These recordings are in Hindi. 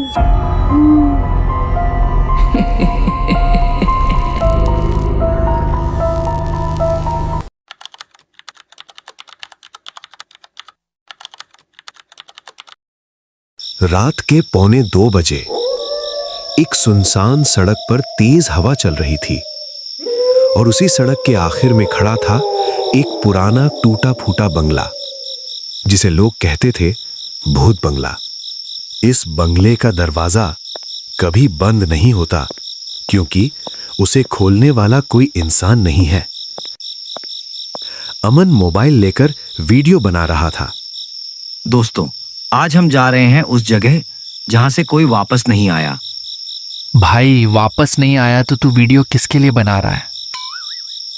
रात के 1:45 बजे एक सुनसान सड़क पर तेज हवा चल रही थी और उसी सड़क के आखिर में खड़ा था एक पुराना टूटा फूटा बंगला, जिसे लोग कहते थे भूत बंगला। इस बंगले का दरवाजा कभी बंद नहीं होता, क्योंकि उसे खोलने वाला कोई इंसान नहीं है। अमन मोबाइल लेकर वीडियो बना रहा था। दोस्तों, आज हम जा रहे हैं उस जगह जहां से कोई वापस नहीं आया। भाई, वापस नहीं आया तो तू वीडियो किसके लिए बना रहा है?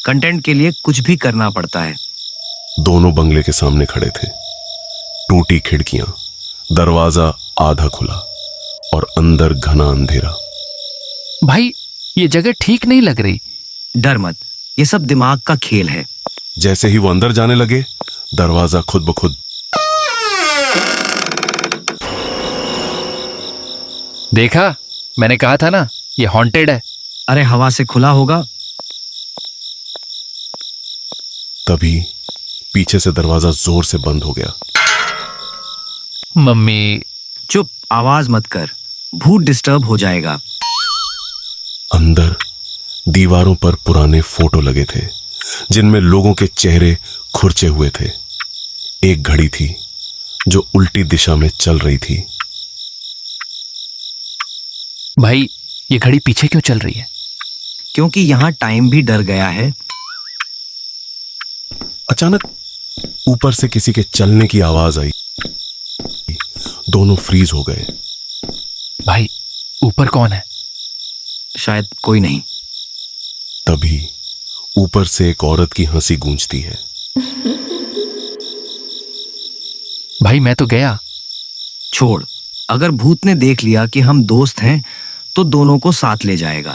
कंटेंट के लिए कुछ भी करना पड़ता है। दोनों बंगले के सामने खड़े थे। टूटी खिड़कियां, दरवाजा आधा खुला और अंदर घना अंधेरा। भाई, ये जगह ठीक नहीं लग रही। डर मत, ये सब दिमाग का खेल है। जैसे ही वो अंदर जाने लगे, दरवाजा खुद ब खुद। देखा, मैंने कहा था ना, ये हॉन्टेड है। अरे हवा से खुला होगा। तभी पीछे से दरवाजा जोर से बंद हो गया। मम्मी। चुप, आवाज मत कर, भूत डिस्टर्ब हो जाएगा। अंदर दीवारों पर पुराने फोटो लगे थे, जिनमें लोगों के चेहरे खुरचे हुए थे। एक घड़ी थी जो उल्टी दिशा में चल रही थी। भाई, ये घड़ी पीछे क्यों चल रही है? क्योंकि यहां टाइम भी डर गया है। अचानक ऊपर से किसी के चलने की आवाज आई। दोनों फ्रीज हो गए। भाई, ऊपर कौन है? शायद कोई नहीं। तभी ऊपर से एक औरत की हंसी गूंजती है। भाई, मैं तो गया। छोड़, अगर भूत ने देख लिया कि हम दोस्त हैं तो दोनों को साथ ले जाएगा।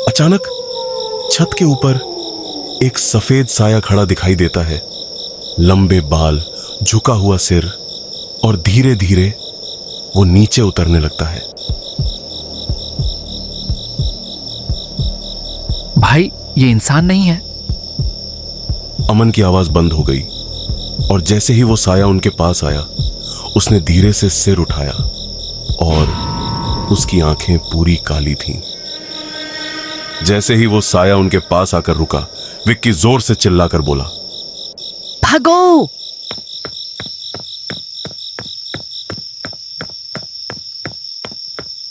अचानक छत के ऊपर एक सफेद साया खड़ा दिखाई देता है। लंबे बाल, झुका हुआ सिर, और धीरे धीरे वो नीचे उतरने लगता है। भाई, ये इंसान नहीं है। अमन की आवाज बंद हो गई और जैसे ही वो साया उनके पास आया, उसने धीरे से सिर उठाया और उसकी आंखें पूरी काली थीं। जैसे ही वो साया उनके पास आकर रुका, विक्की जोर से चिल्लाकर बोला, भागो!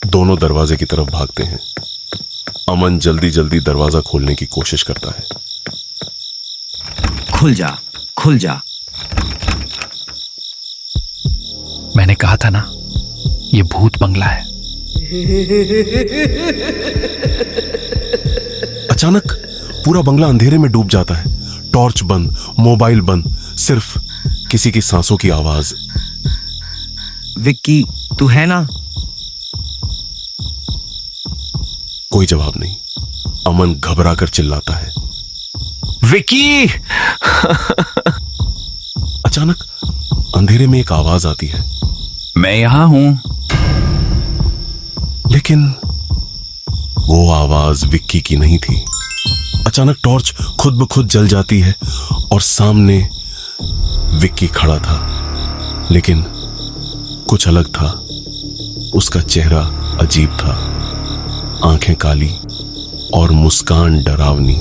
दोनों दरवाजे की तरफ भागते हैं। अमन जल्दी जल्दी दरवाजा खोलने की कोशिश करता है। खुल जा, खुल जा। मैंने कहा था ना, ये भूत बंगला है। अचानक पूरा बंगला अंधेरे में डूब जाता है। टॉर्च बंद, मोबाइल बंद, सिर्फ किसी की सांसों की आवाज। विक्की, तू है ना? कोई जवाब नहीं। अमन घबराकर चिल्लाता है, विक्की! अचानक अंधेरे में एक आवाज आती है, मैं यहां हूं। लेकिन वो आवाज विक्की की नहीं थी। अचानक टॉर्च खुद ब खुद जल जाती है और सामने विक्की खड़ा था, लेकिन कुछ अलग था। उसका चेहरा अजीब था, आंखें काली और मुस्कान डरावनी।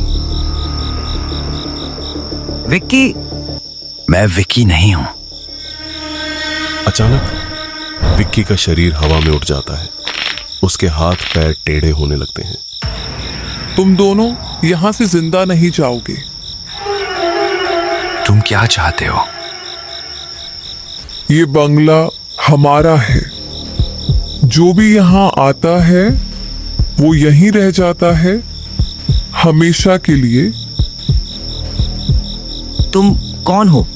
विक्की! मैं विक्की नहीं हूं। अचानक विक्की का शरीर हवा में उठ जाता है। उसके हाथ पैर टेढ़े होने लगते हैं। तुम दोनों यहां से जिंदा नहीं जाओगे। तुम क्या चाहते हो? ये बंगला हमारा है। जो भी यहां आता है वो यहीं रह जाता है, हमेशा के लिए। तुम कौन हो?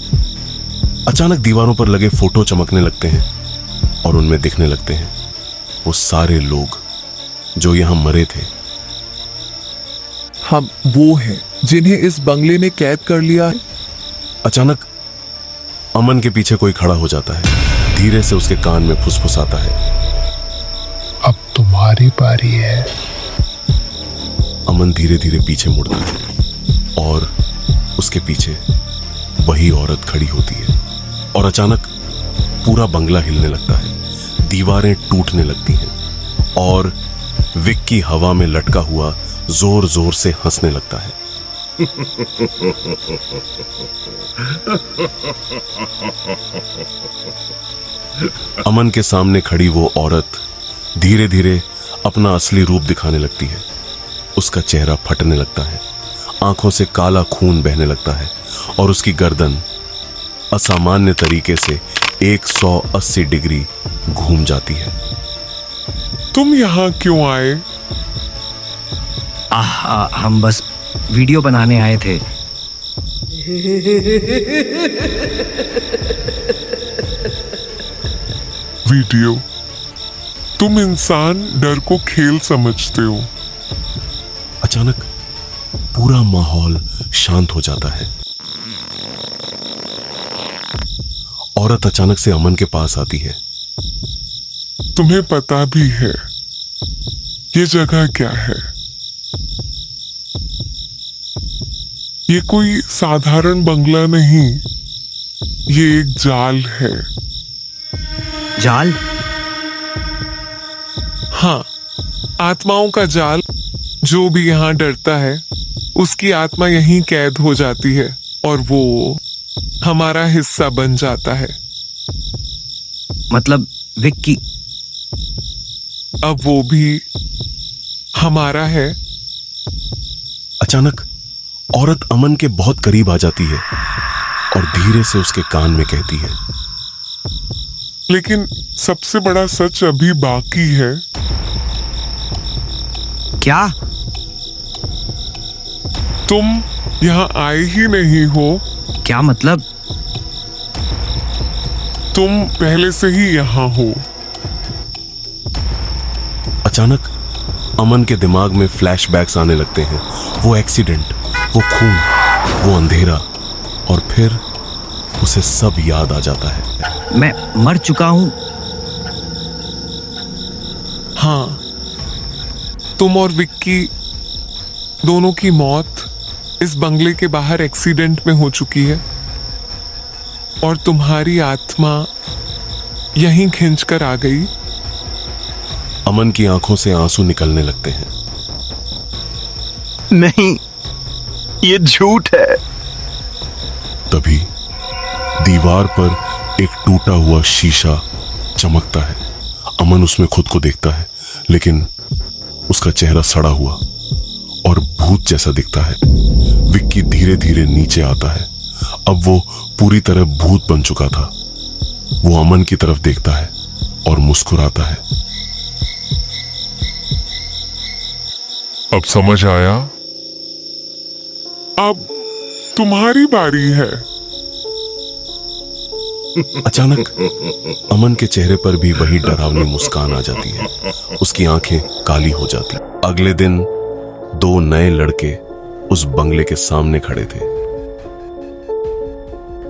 अचानक दीवारों पर लगे फोटो चमकने लगते हैं और उनमें दिखने लगते हैं वो सारे लोग जो यहां मरे थे। हम वो हैं जिन्हें इस बंगले ने कैद कर लिया है। अचानक अमन के पीछे कोई खड़ा हो जाता है। धीरे से उसके कान में फुसफुसाता है। अब तुम्हारी बारी है। अमन धीरे धीरे पीछे मुड़ता है और उसके पीछे वही औरत खड़ी होती है और अचानक पूरा बंगला हिलने लगता है, दीवारें टूटने लगती हैं और विक्की हवा में लटका हुआ जोर जोर से हंसने लगता है। अमन के सामने खड़ी वो औरत धीरे धीरे अपना असली रूप दिखाने लगती है। उसका चेहरा फटने लगता है, आंखों से काला खून बहने लगता है और उसकी गर्दन असामान्य तरीके से 180 डिग्री घूम जाती है। तुम यहाँ क्यों आए? हम बस वीडियो बनाने आए थे। वीडियो? तुम इंसान डर को खेल समझते हो। अचानक पूरा माहौल शांत हो जाता है। औरत अचानक से अमन के पास आती है। तुम्हें पता भी है ये जगह क्या है? ये कोई साधारण बंगला नहीं, ये एक जाल है। जाल? हाँ, आत्माओं का जाल। जो भी यहाँ डरता है उसकी आत्मा यहीं कैद हो जाती है और वो हमारा हिस्सा बन जाता है। मतलब विक्की? अब वो भी हमारा है। अचानक औरत अमन के बहुत करीब आ जाती है और धीरे से उसके कान में कहती है, लेकिन सबसे बड़ा सच अभी बाकी है। क्या? तुम यहाँ आए ही नहीं हो। क्या मतलब? तुम पहले से ही यहाँ हो। अचानक अमन के दिमाग में फ्लैशबैक्स आने लगते हैं। वो एक्सीडेंट, वो खून, वो अंधेरा और फिर उसे सब याद आ जाता है। मैं मर चुका हूं। हाँ, तुम और विक्की दोनों की मौत इस बंगले के बाहर एक्सीडेंट में हो चुकी है और तुम्हारी आत्मा यहीं खींचकर आ गई। अमन की आंखों से आंसू निकलने लगते हैं। नहीं, ये झूठ है। तभी दीवार पर एक टूटा हुआ शीशा चमकता है। अमन उसमें खुद को देखता है, लेकिन उसका चेहरा सड़ा हुआ और भूत जैसा दिखता है। विक्की धीरे धीरे नीचे आता है। अब वो पूरी तरह भूत बन चुका था। वो अमन की तरफ देखता है और मुस्कुराता है। अब समझ आया? अब तुम्हारी बारी है। अचानक अमन के चेहरे पर भी वही डरावनी मुस्कान आ जाती है। उसकी आंखें काली हो जाती। अगले दिन 2 नए लड़के उस बंगले के सामने खड़े थे।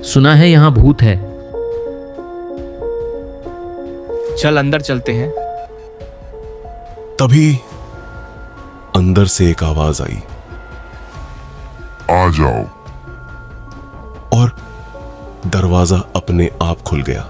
सुना है यहाँ भूत है। चल अंदर चलते हैं। तभी अंदर से एक आवाज आई, आ जाओ। और दरवाजा अपने आप खुल गया।